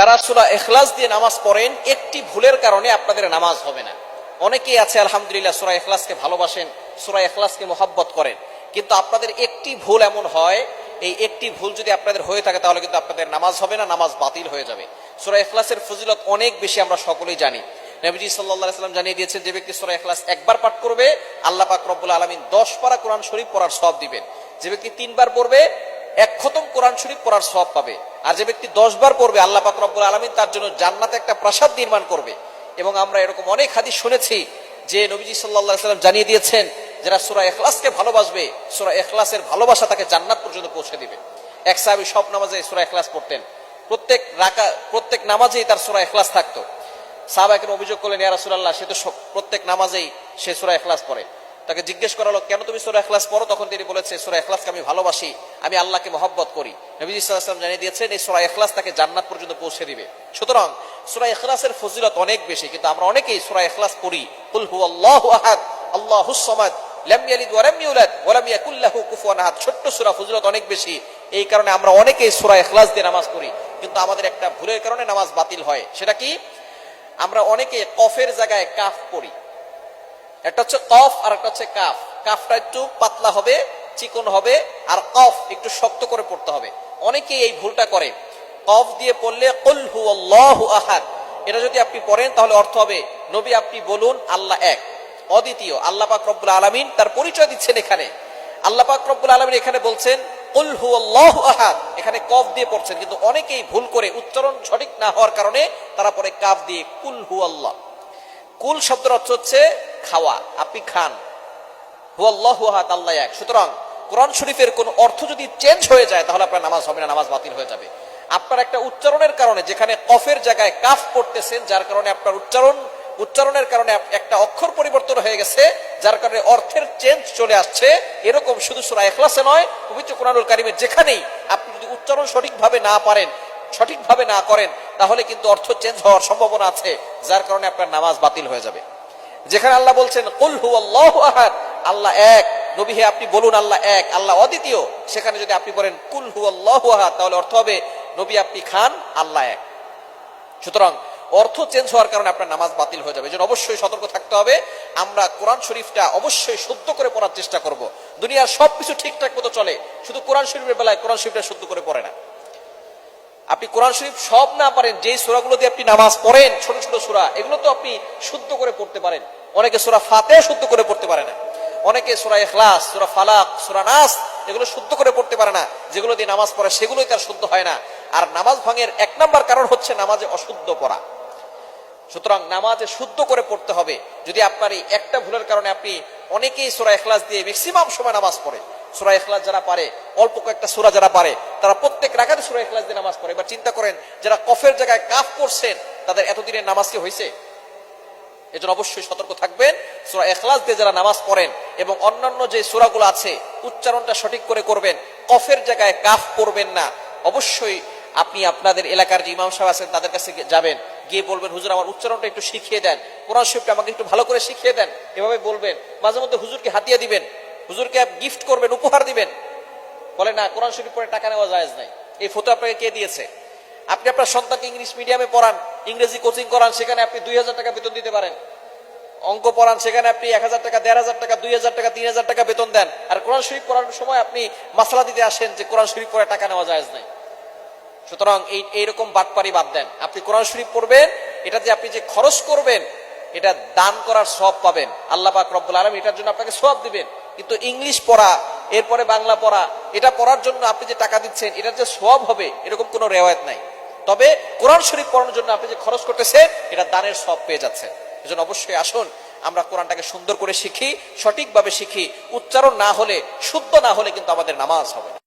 যারা সূরা ইখলাস দিয়ে নামাজ পড়েন একটি ভুলের কারণে আপনাদের নামাজ হবে না। অনেকেই আছে আলহামদুলিল্লাহ সূরা ইখলাসকে ভালোবাসেন, সূরা ইখলাসকে মহব্বত করেন, কিন্তু আপনাদের একটি ভুল এমন হয়, এই একটি ভুল যদি আপনাদের হয়ে থাকে তাহলে কিন্তু আপনাদের নামাজ হবে না, নামাজ বাতিল হয়ে যাবে। সূরা ইখলাসের ফজিলত অনেক বেশি, আমরা সকলেই জানি। নবীজি সাল্লাল্লাহু আলাইহি ওয়াসাল্লাম জানিয়ে দিয়েছেন, যে ব্যক্তি সূরা ইখলাস একবার পাঠ করবে আল্লাহ পাক রব্বুল আলামিন 10 পারা কোরআন শরীফ পড়ার সওয়াব দিবেন। যে ব্যক্তি 3 বার পড়বে 1 খতম কোরআন শরীফ পড়ার সওয়াব পাবে। আর যে ব্যক্তি 10 বার পড়বে আল্লাহ পাক রব্বুল আলামিন তার জন্য জান্নাতে একটা প্রাসাদ নির্মাণ করবে। এবং আমরা এরকম অনেক হাদিস শুনেছি যে নবীজি সাল্লাল্লাহু আলাইহি ওয়াসাল্লাম জানিয়ে দিয়েছেন, যারা সূরা ইখলাসকে ভালোবাসবে সূরা ইখলাসের ভালোবাসা তাকে জান্নাত পর্যন্ত পৌঁছে দিবে। এক সাহাবী সব নামাজে সূরা ইখলাস পড়তেন, প্রত্যেক নামাজেই তার সূরা ইখলাস থাকতো। সাহাবাকে অভিযোগ করলেন, ইয়া রাসূলুল্লাহ, সে তো প্রত্যেক নামাজেই সে সূরা ইখলাস পড়ে। তাকে জিজ্ঞেস করা হলো, কেন তুমি সূরা ইখলাস পড়ো? তখন তিনি বলেছে, সূরা ইখলাসকে আমি ভালোবাসি, আমি আল্লাহকে মহব্বত করি। নবীজি সাল্লাল্লাহু আলাইহি ওয়াসাল্লাম জানিয়ে দিয়েছেন, এই সূরা ইখলাস তাকে জান্নাত পর্যন্ত পৌঁছে দিবে। সুতরাং সূরা ইখলাসের ফজিলত অনেক বেশি, কিন্তু আমরা অনেকেই সূরা ইখলাস পড়ি, কুল হুয়াল্লাহু আহাদ আল্লাহুস সামাদ লাম ইয়ালিদ ওয়া লাম ইউলাদ ওয়া লাম ইয়াকুল লাহু কুফুয়ান আহাদ। ছোট্ট সূরা, ফজিলত অনেক বেশি। এই কারণে আমরা অনেকেই সূরা ইখলাস দিয়ে নামাজ পড়ি, কিন্তু আমাদের একটা ভুলের কারণে নামাজ বাতিল হয়। সেটা কি? আমরা অনেকে কফের জায়গায় কাফ পড়ি। একটা হচ্ছে কফ আর একটা হচ্ছে কাফ। কাফটা একটু পাতলা হবে, চিকন হবে, আর কফ একটু শক্ত করে পড়তে হবে। অনেকেই এই ভুলটা করে। কফ দিয়ে পড়লে কুল হুয়াল্লাহু আহাদ, এটা যদি আপনি পড়েন তাহলে অর্থ হবে, নবী আপনি বলুন আল্লাহ এক, অদ্বিতীয়। আল্লাহ পাক রব্বুল আলামিন তার পরিচয় দিচ্ছেন এখানে। আল্লাহ পাক রব্বুল আলামিন এখানে বলছেন কুল হুয়াল্লাহু আহাদ, এখানে কফ দিয়ে পড়ছেন, কিন্তু অনেকেই ভুল করে উচ্চারণ সঠিক না হওয়ার কারণে তারা পরে কাফ দিয়ে কুল হুয়াল্লাহ। কুল শব্দের অর্থ হচ্ছে খাওয়া, আপনি খান। হুয়াল্লাহু আহাদ, আল্লাহ এক। সুতরাং কোরআন শরীফের কোন অর্থ যদি চেঞ্জ হয়ে যায় তাহলে আপনার নামাজ হবে না, নামাজ বাতিল হয়ে যাবে। আপনার একটা উচ্চারণের কারণে, যেখানে কফের জায়গায় কাফ পড়তেছেন, যার কারণে আপনার উচ্চারণের কারণে একটা অক্ষর পরিবর্তন হয়ে গেছে, যার কারণে অর্থের চেঞ্জ চলে আসছে। এরকম শুধু সূরা ইখলাসে নয়, পবিত্র কোরআনুল কারীমের যেখানেই আপনি যদি উচ্চারণ সঠিকভাবে না করেন তাহলে কিন্তু অর্থ চেঞ্জ হওয়ার সম্ভাবনা আছে, যার কারণে আপনার নামাজ বাতিল হয়ে যাবে। যেখানে আল্লাহ বলছেন কুল হুয়াল্লাহু আহাদ, আল্লাহ এক, নবী হে আপনি বলুন আল্লাহ এক, আল্লাহ অদ্বিতীয়, সেখানে যদি আপনি বলেন কুল হুয়াল্লাহু আহাদ তাহলে অর্থ হবে, নবী আপনি খান, আল্লাহ এক। সুতরাং অর্থ চেঞ্জ হওয়ার কারণে আপনার নামাজ বাতিল হয়ে যাবে। এজন্য অবশ্যই সতর্ক থাকতে হবে। আমরা কোরআন শরীফটা অবশ্যই শুদ্ধ করে পড়ার চেষ্টা করব। দুনিয়ার সবকিছু ঠিকঠাক মতো চলে, শুধু কোরআন শরীফের বেলায় কোরআন শরীফটা শুদ্ধ করে পড়ে না। আপনি কোরআন শরীফ সব না পারেন, যেই সূরাগুলো দিয়ে আপনি নামাজ পড়েন, ছোট ছোট সূরা, এগুলো তো আপনি শুদ্ধ করে পড়তে পারেন। অনেকে সূরা ফাতিহা শুদ্ধ করে পড়তে পারে না, অনেকে সূরা ইখলাস, সূরা ফালাক, সূরা নাস এগুলো শুদ্ধ করে পড়তে পারে না। যেগুলো দিয়ে নামাজ পড়ে সেগুলোই তার শুদ্ধ হয় না। আর নামাজ ভাঙের 1 নাম্বার কারণ হচ্ছে নামাজে অশুদ্ধ পড়া। সুতরাং নামাজে শুদ্ধ করে পড়তে হবে। যদি আপনার এই একটা ভুলের কারণে আপনি, অনেকেই সূরা ইখলাস দিয়ে ম্যাক্সিমাম সময় নামাজ পড়ে। সূরা ইখলাস যারা পারে, অল্প কয়েকটা সূরা যারা পারে, তারা প্রত্যেক রাকাতে সূরা ইখলাস দিয়ে নামাজ পড়ে। এবার চিন্তা করেন, যারা কফের জায়গায় কাফ করছেন তাদের এতদিনের নামাজ কি হয়েছে? এজন্য অবশ্যই সতর্ক থাকবেন। সূরা ইখলাস দিয়ে যারা নামাজ পড়েন এবং অন্যান্য যে সূরাগুলো আছে উচ্চারণটা সঠিক করে করবেন, কফের জায়গায় কাফ করবেন না। অবশ্যই আপনি আপনাদের এলাকার যে ইমাম সাহেব আছেন তাদের কাছে যাবেন, গিয়ে বলবেন, হুজুর আমার উচ্চারণটা একটু শিখিয়ে দেন, কোরআন শরীফটা আমাকে একটু ভালো করে শিখিয়ে দেন। এভাবে বলবেন। মাঝে মধ্যে হুজুরকে হাতিয়া দিবেন, হুজুরকে গিফট করবেন, উপহার দিবেন। বলে না, কোরআন শরীফ পড়ে টাকা নেওয়া জায়েজ নাই। এই ফতোয়া আপনাকে কে দিয়েছে? আপনি আপনার সন্তানকে ইংলিশ মিডিয়ামে পড়ান, ইংরেজি কোচিং করান, সেখানে আপনি 2000 টাকা বেতন দিতে পারেন। অঙ্ক পড়ান, সেখানে আপনি 1000 টাকা, 1500 টাকা, 2000 টাকা, 3000 টাকা বেতন দেন। আর কোরআন শরীফ পড়ানোর সময় আপনি মাসলা দিতে আসেন যে কোরআন শরীফ পড়ে টাকা নেওয়া জায়েজ নাই। সুতরাং এইরকম বাটপারি বাদ দেন। আপনি কোরআন শরীফ পড়বেন, এটা যে আপনি যে খরচ করবেন, এটা দান করার সওয়াব পাবেন। আল্লাহ পাক রব্বুল আলামিন এটার জন্য আপনাকে সওয়াব দিবেন। কিন্তু ইংলিশ পড়া, এরপরে বাংলা পড়া, এটা পড়ার জন্য আপনি যে টাকা দিচ্ছেন, এটার যে সওয়াব হবে এরকম কোনো রেওয়ায়েত নাই। তবে কোরআন শরীফ পড়ানোর জন্য আপনি যে খরচ করতেছেন, এটা দানের সওয়াব পেয়ে যাচ্ছেন। এজন্য অবশ্যই আসুন আমরা কোরআনটাকে সুন্দর করে শিখি, সঠিকভাবে শিখি। উচ্চারণ না হলে, শুদ্ধ না হলে কিন্তু আমাদের নামাজ হবে না।